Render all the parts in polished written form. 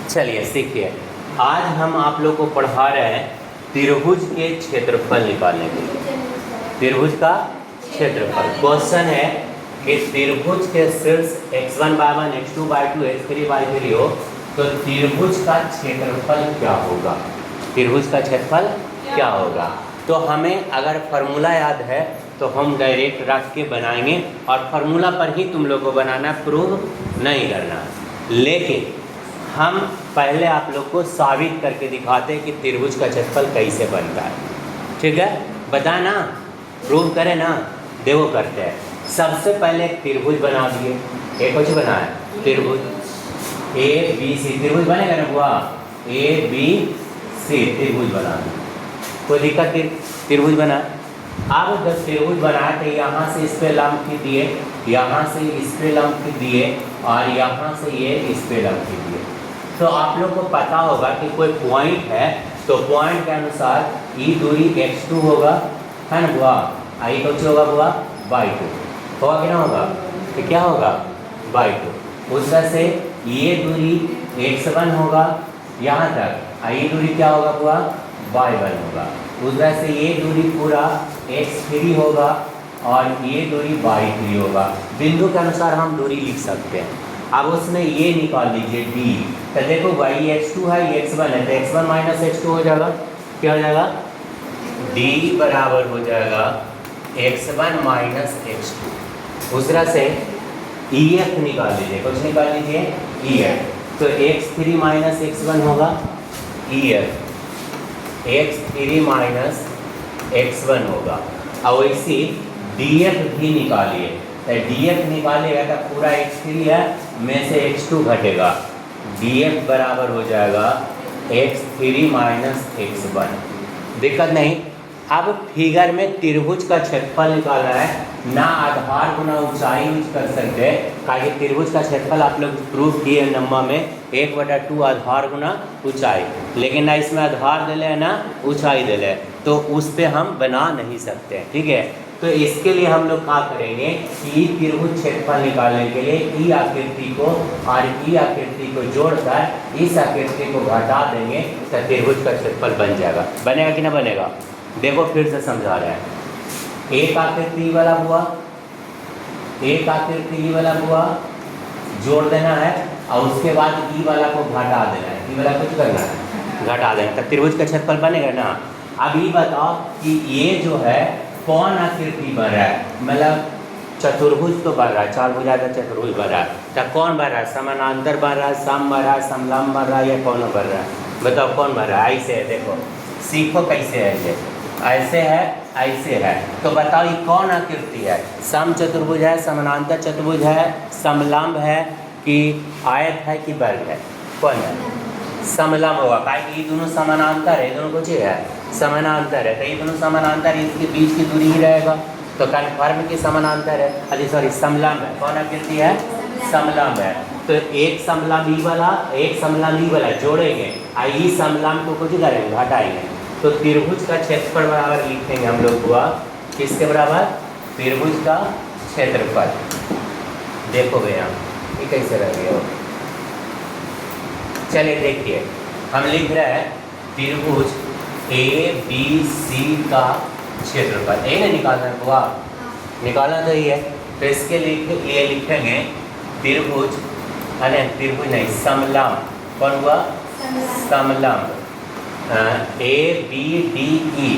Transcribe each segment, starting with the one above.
चलिए सीखिए, आज हम आप लोग को पढ़ा रहे हैं त्रिभुज के क्षेत्रफल निकालने के लिए। त्रिभुज का क्षेत्रफल क्वेश्चन है कि त्रिभुज के शीर्ष x1/1 x2/2 x3/3 हो तो त्रिभुज का क्षेत्रफल क्या होगा। त्रिभुज का क्षेत्रफल क्या होगा, तो हमें अगर फार्मूला याद है तो हम डायरेक्ट रख के बनाएंगे और फार्मूला पर ही तुम लोग को बनाना, प्रूव नहीं करना। लेकिन हम पहले आप लोग को साबित करके दिखाते हैं कि त्रिभुज का क्षेत्रफल कैसे बनता है। ठीक है, बताना, प्रूव करें ना, देखो करते हैं। सबसे पहले एक त्रिभुज बना दिए, एक कुछ बना है त्रिभुज ABC, त्रिभुज बनेगा ना बुआ, ABC त्रिभुज बना दिए, कोई दिक्कत नहीं, त्रिभुज बना। अब जब त्रिभुज बनाए तो यहाँ से इस पे लंब खींच दिए, यहाँ से इस पे लंब खींच दिए और यहाँ से ये इस पे लंब खींच दिए। तो आप लोग को पता होगा कि कोई पॉइंट है तो पॉइंट के अनुसार ई दूरी x2 होगा, है ना बुआ, आई कुछ होगा बुआ y2 होगा कि ना होगा, तो क्या होगा y2। उस तरह से ये दूरी x1 होगा यहाँ तक, ये दूरी क्या होगा बुआ y1 होगा। उस तरह से ये दूरी पूरा x3 होगा और ये दूरी y3 होगा। बिंदु के अनुसार हम दूरी लिख सकते हैं। अब उसमें ये निकाल लीजिए d, तो देखो y x2 है, ये x1 है, तो x1 माइनस x2 हो जाएगा, क्या हो जाएगा d बराबर हो जाएगा x1 माइनस x2। उस तरह से EF निकाल लीजिए, कुछ निकाल लीजिए EF, तो x3 माइनस x1 होगा EF, x3 माइनस x1 होगा। और वैसे DF भी निकालिए, तो DF निकालिएगा तो पूरा x3 है में से x2 घटेगा, DF बराबर हो जाएगा x3 माइनस x1। दिक्कत नहीं। अब फिगर में त्रिभुज का क्षेत्रफल निकालना है, ना आधार गुना ऊंचाई यूज कर सकते हैं, ताकि त्रिभुज का क्षेत्रफल आप लोग प्रूव किए नंबर में 1/2 आधार गुना ऊंचाई, लेकिन ना इसमें आधार दिले है ना ऊंचाई दिले, तो उस पर हम बना नहीं सकते। ठीक है, तो इसके लिए हम लोग क्या करेंगे कि त्रिभुज क्षेत्रफल निकालने के लिए ई आकृति को और ई आकृति को जोड़कर इस आकृति को घटा देंगे तो त्रिभुज का क्षेत्रफल बन जाएगा। बनेगा कि ना बनेगा, देखो फिर से समझा रहे हैं। एक आकृति वाला हुआ, एक आकृति वाला हुआ जोड़ देना है और उसके बाद ई वाला को घटा देना है, ई वाला कुछ करना है घटा देना, तब त्रिभुज का क्षेत्रफल बनेगा ना। अब ये बताओ कि ये जो है कौन आकृति बन रहा है, मतलब चतुर्भुज तो बन रहा है, चार भुजा का चतुर्भुज बन रहा है, तो कौन बन रहा है, समानांतर बन रहा है, सम बन रहा है, समलंब बन रहा है, या कौन बन रहा है, बताओ कौन बन रहा है। ऐसे है, देखो सीखो कैसे है, ये ऐसे है ऐसे है, तो बताओ ये कौन आकृति है, सम चतुर्भुज है, समानांतर चतुर्भुज है, समलंब है कि आयत है कि वर्ग है, कौन है, समलंब होगा, कि ये दोनों समानांतर है, दोनों कुछ है समानांतर है, तो ये दोनों समानांतर है, इसके बीच की दूरी ही रहेगा, तो कन्फर्म की समानांतर है, अरे सॉरी समलंब है, कौन आकृति है, समलंब है। तो एक समलंब ई वाला, एक समलंब ई वाला जोड़ेंगे, ई समलंब को कुछ करेंगे घटाएंगे, तो त्रिभुज का क्षेत्रफल बराबर लिखेंगे हम लोग हुआ किसके बराबर, त्रिभुज का क्षेत्रफल। देखो भैया ये कैसे रह गया, चलिए देखिए हम लिख रहे हैं त्रिभुज ABC का क्षेत्रफल, यही ना निकालना हुआ, निकालना तो ये है, तो इसके लिए लिखेंगे त्रिभुज, अरे त्रिभुज नहीं समलंब, कौन हुआ समलंब ABDE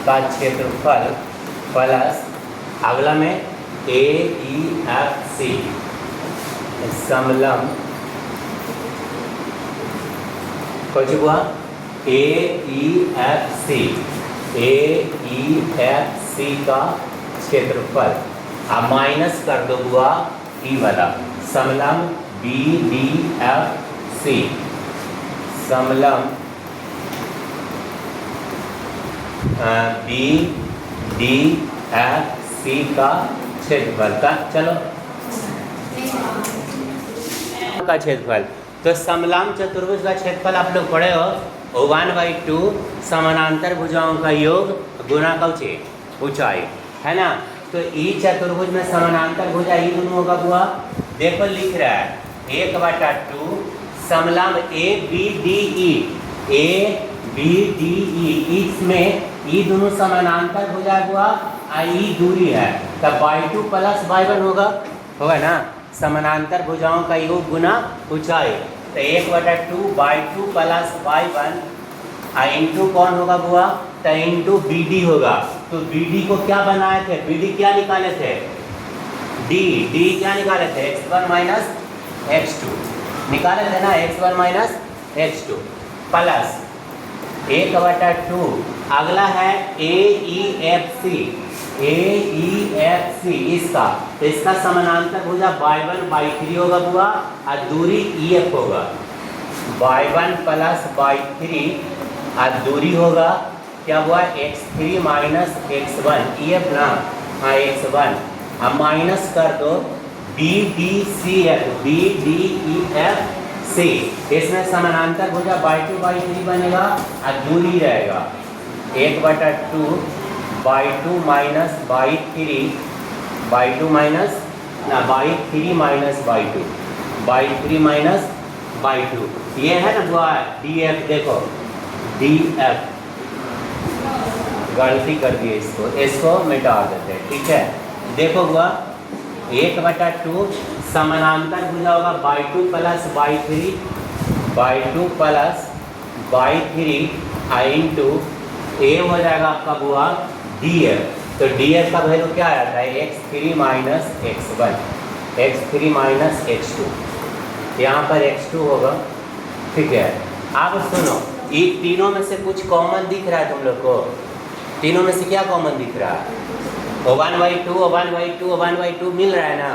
का क्षेत्रफल प्लस अगला में AEFC समलंब, कुछ हुआ AEFC का क्षेत्रफल, अब माइनस कर दो हुआ ई वाला, समलंब BDFC समलंब BDFC का क्षेत्रफल का, चलो का क्षेत्रफल, तो समलंब चतुर्भुज का क्षेत्रफल आप लोग पढ़े हो 1/2 समानांतर भुजाओं का योग गुना का ऊंचाई, है ना। तो ई चतुर्भुज में समानांतर भुजा ई दोनों होगा बुआ, देखो लिख रहा है 1/2 समलंब ABDE, ABDE, इसमें ई दोनों समानांतर हो जाएगा, ई दूरी है, तब y2 + y1 होगा ना, समानांतर भुजाओं का योग गुना ऊंचाई। तो 1/2 y2 + y1 इंटू कौन होगा बुआ, तो इंटू BD होगा। तो BD को क्या बनाए थे, BD क्या निकाले थे, D क्या निकाले थे, x1 - x2 निकाले थे ना, x1 - x2 प्लस 1/2। अगला है AEFC, इसका, तो इसका समानांतर भुजा y1 y3 होगा बुआ, और दूरी EF होगा, y1 + y3 और दूरी होगा क्या हुआ, x3 - x1, EF ना, हाँ x1, अब माइनस कर दो BDCF, BDEFC, इसमें समानांतर भुजा y2 y3 बनेगा और दूरी रहेगा 1/2 y2 - y3, y2 माइनस ना y3 - y2, y3 - y2, ये है ना बुआ DF, देखो DF गलती कर दिए, इसको मिटा देते हैं, ठीक है। देखो हुआ 1/2 समानांतर भुजा होगा y2 + y3, y2 + y3 into ए हो जाएगा आपका बुआ DF। तो DF का वैल्यू क्या आता है, x3 - x1, x3 - x2, यहाँ पर x2 होगा, ठीक है। अब सुनो, ये तीनों में से कुछ कॉमन दिख रहा है तुम लोग को, तीनों में से क्या कॉमन दिख रहा है, 1/2 मिल रहा है ना,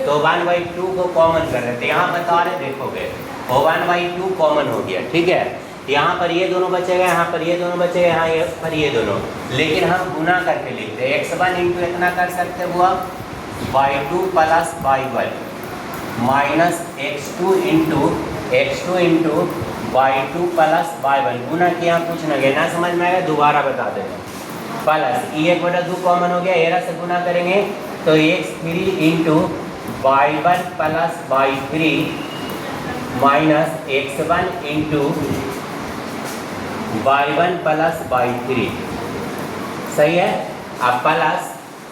तो 1/2 को कॉमन कर रहे थे, यहाँ बता रहे देखोगे 1/2 कॉमन हो गया, ठीक है। यहाँ पर ये दोनों बचेगा, यहाँ पर ये दोनों बचेगा, यहाँ पर ये दोनों, लेकिन हम गुना करके लिखते हैं, x1 इंटू इतना कर सकते हुआ y2 + y1 minus x2 into y2 + y1, गुना किया कुछ ना गया, ना समझ में आएगा दोबारा बता देना, प्लस 1/2 कॉमन हो गया, एरा से गुना करेंगे तो x3 into y1 + y3 minus x1 into y1 + y3, सही है। अब प्लस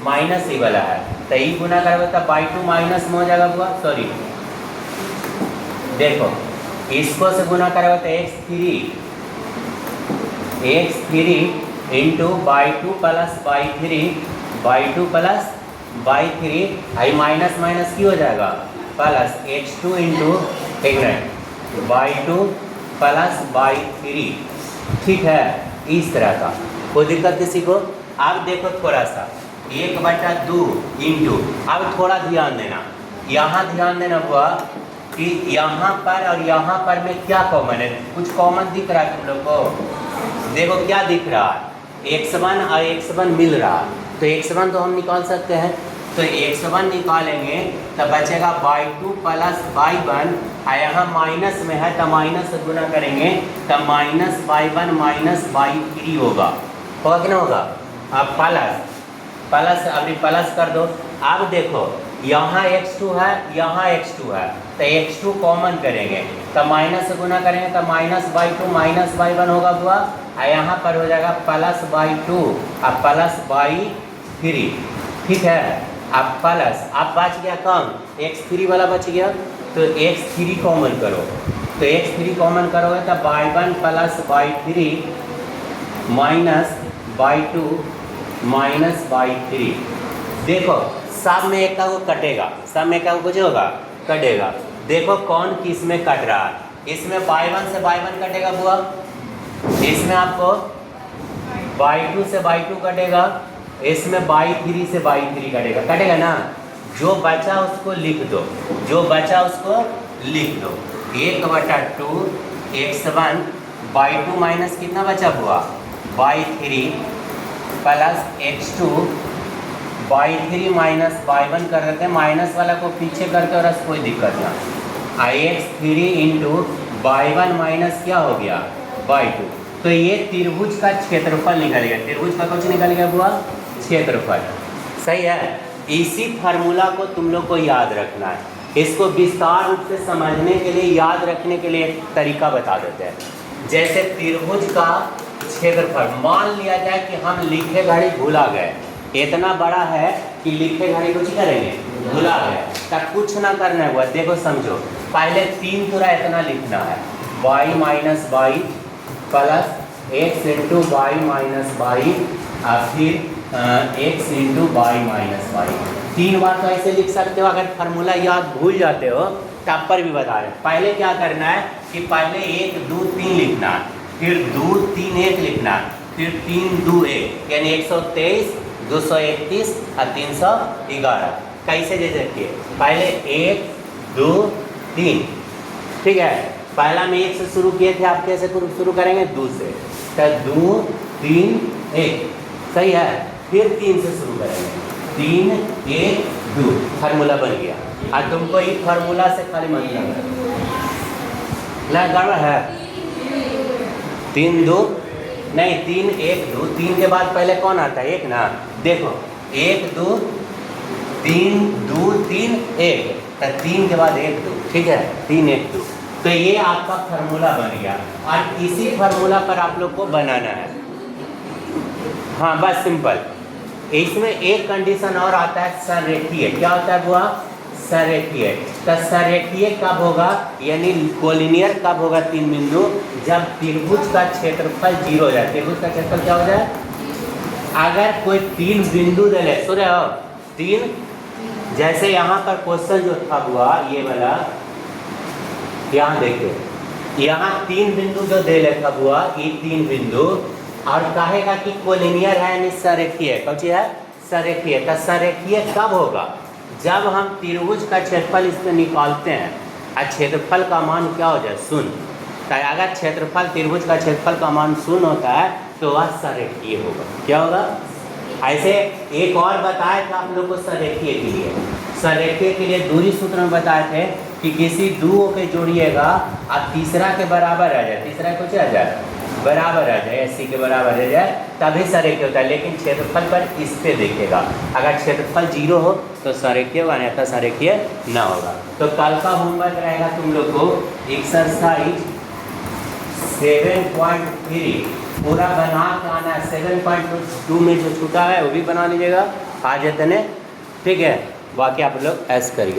माइनस ही वाला है, तो ई गुना करोगे तो y2 माइनस में हो जाएगा बुआ, सॉरी देखो इसको से गुना करोगे तो x3 इंटू y2 + y3 आई माइनस माइनस की हो जाएगा, plus x2 into y2 + y3, ठीक है। इस तरह का कोई दिक्कत किसी को। अब देखो थोड़ा सा 1/2 इंटू, अब थोड़ा ध्यान देना, यहाँ ध्यान देना हुआ कि यहाँ पर और यहाँ पर में क्या कॉमन है, कुछ कॉमन दिख रहा है तुम लोग को, देखो क्या दिख रहा है, x1 और x1 मिल रहा, तो x1 तो हम निकाल सकते हैं, तो x1 निकालेंगे तो बचेगा y2 + y1, और यहाँ माइनस में है तो माइनस से गुना करेंगे तो -y1 - y3 होगा कि ना होगा। अब प्लस अभी प्लस कर दो, अब देखो यहाँ x2 है, यहाँ x2 है, तो x2 कॉमन करेंगे तो माइनस से गुना करेंगे तो -y2 - y1 होगा बुआ, और यहाँ पर हो जाएगा +y2 और +y3, ठीक है। अब प्लस, अब बच गया कम, x3 वाला बच गया, तो x3 कॉमन करो, तो x3 कॉमन करोगे तो y1 + y3 minus y2 minus y3, देखो सब में एक का वो कटेगा, सब में का वो कुछ होगा कटेगा, देखो कौन किस में कट रहा है, इसमें y1 से y1 कटेगा बुआ, इसमें आपको y2 से y2 कटेगा, इसमें y3 से y3 कटेगा ना, जो बचा उसको लिख दो, जो बचा उसको लिख दो, 1/2 x1 y2 माइनस कितना बचा हुआ y3 plus x2 y3 minus y1 कर देते हैं, माइनस वाला को पीछे करते और रस कोई दिक्कत ना, x3 इंटू y1 माइनस क्या हो गया y2, तो ये त्रिभुज का क्षेत्रफल निकल गया, त्रिभुज का कुछ निकल गया बुआ क्षेत्रफल, सही है। इसी फार्मूला को तुम लोग को याद रखना है, इसको विस्तार रूप से समझने के लिए, याद रखने के लिए एक तरीका बता देते हैं। जैसे त्रिभुज का क्षेत्रफल, मान लिया जाए कि हम लिखे घड़ी भूला गए, इतना बड़ा है कि लिखे घड़ी कुछ करेंगे भूला गए, तब कुछ ना करना हुआ। देखो समझो, पहले 3 पूरा इतना लिखना है, y minus y plus x into y minus y और फिर x into y minus y. 3 बार तो ऐसे लिख सकते हो। अगर फार्मूला याद भूल जाते हो तब पर भी बता रहे। पहले क्या करना है कि पहले 1 2 3 लिखना, फिर 2 3 1 लिखना, फिर 3 2 1, यानी 123 231 और 311। कैसे जैसे देखिए, पहले 1 2 3, ठीक है। पहला में 1 से शुरू किए थे, आप कैसे शुरू करेंगे 2 से, तो 2 3 1, सही है। फिर 3 से शुरू करेंगे, 3 1 2, फार्मूला बन गया। और तुमको इस फार्मूला से खाली मतलब है ना, गड़बड़ है। 3 2 नहीं, 3 1 2, 3 के बाद पहले कौन आता है 1 ना। देखो 1 2 3 2 3 1, तो 3 के बाद 1 2, ठीक है, 3 1 2। तो ये आपका फार्मूला बन गया और इसी फार्मूला पर आप लोग को बनाना है। हाँ बस सिंपल। इसमें एक कंडीशन और आता है संरेखीय। क्या होता है बुआ? संरेखीय। तो संरेखीय कब होगा, यानी कोलिनियर कब होगा 3 बिंदु, जब त्रिभुज का क्षेत्रफल 0 हो जाए। त्रिभुज का क्षेत्रफल क्या हो जाए? अगर कोई 3 बिंदु दे ले, सुन रहे हो, 3, जैसे यहाँ पर क्वेश्चन जो था बुआ ये वाला, यहाँ देखिए, यहाँ 3 बिंदु जो दे लेता बुआ, ये 3 बिंदु, और कहेगा कि कोलिनियर है यानी संरेखीय। कौन है? संरेखीय। तो संरेखीय कब होगा? जब हम त्रिभुज का क्षेत्रफल इसमें निकालते हैं और क्षेत्रफल का मान क्या हो जाए? 0। तो अगर क्षेत्रफल, त्रिभुज का क्षेत्रफल का मान 0 होता है तो वह संरेखीय होगा। क्या होगा? ऐसे एक और बताया था आप लोग को संरेखीय के लिए। संरेखीय के लिए दूरी सूत्र में बताए थे कि किसी दो के जोड़िएगा और तीसरा के बराबर आ जाए, तीसरा कुछ आ जाए बराबर आ जाए, 80 के बराबर आ जाए, तभी संरेखीय होता है। लेकिन क्षेत्रफल पर इस पे देखेगा, अगर क्षेत्रफल 0 हो तो संरेखीय होगा, अन्यथा संरेखीय ना होगा। तो कल का होमवर्क रहेगा तुम लोग को एक्सरसाइज 7.3 पूरा बना के आना है। 7.2 में जो छूटा है वो भी बना लीजिएगा, आज इतने, ठीक है। बाकी आप लोग ऐसे करिए।